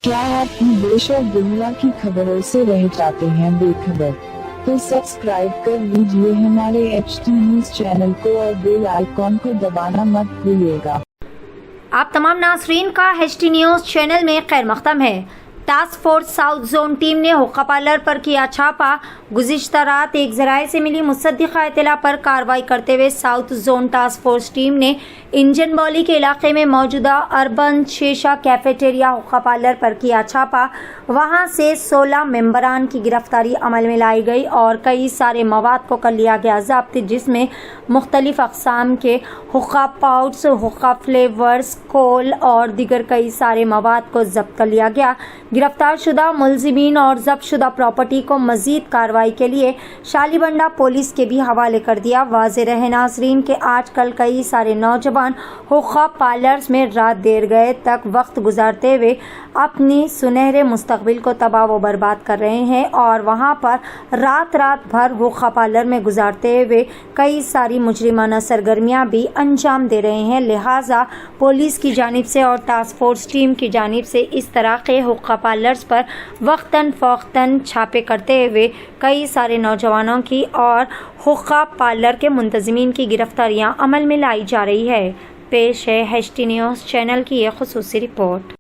क्या आप देश और दुनिया की खबरों से रह जाते हैं बेखबर? तो सब्सक्राइब कर लीजिए हमारे HT न्यूज चैनल को और बेल आइकॉन को दबाना मत भूलिएगा। आप तमाम नाज़रीन का HT न्यूज चैनल में खैर मक़दम है। Task force south zone team ने हुक्का पार्लर पर किया छापा। गुज़िश्ता रात एक ज़राए से मिली मुसद्दिक़ा इत्तला पर कार्रवाई करते हुए south zone task force team ने इंजन बौली के इलाके में मौजूदा अर्बन शेषा कैफेटेरिया हुक्का पार्लर पर किया छापा। वहां से 16 मेंबरान की गिरफ्तारी अमल में लाई गई और कई सारे मवाद को कर लिया गया जब्त, जिसमें मुख्तलिफ अक़साम के हुक्का पाउड्स, हुक्का फ्लेवर्स, कोल और दीगर कई सारे मवाद को जब्त कर लिया गया। गिरफ्तार शुदा मुलजिमीन और जब्त शुदा प्रॉपर्टी को मजीद कार्रवाई के लिए शालीबंडा पुलिस के भी हवाले कर दिया। वाज़ेह रहे नाज़रीन के आजकल कई सारे नौजवान हुक्का पार्लर्स में रात देर गए तक वक्त गुजारते हुए अपनी सुनहरे मुस्तकबिल को तबाह व बर्बाद कर रहे हैं और वहां पर रात भर हुक्का पार्लर में गुजारते हुए कई सारी मुजरिमाना सरगर्मियां भी अंजाम दे रहे हैं। लिहाजा पुलिस की जानिब से और टास्क फोर्स टीम की जानिब से इस तरह के हुक्का पार्लर्स पर वक्तन फ़ौक्तन छापे करते हुए कई सारे नौजवानों की और हुक्का पार्लर के मुंतज़िमीन की गिरफ्तारियां अमल में लाई जा रही है। पेश है HT न्यूज़ चैनल की यह ख़ुसूसी रिपोर्ट।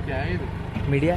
क्या है ये? मीडिया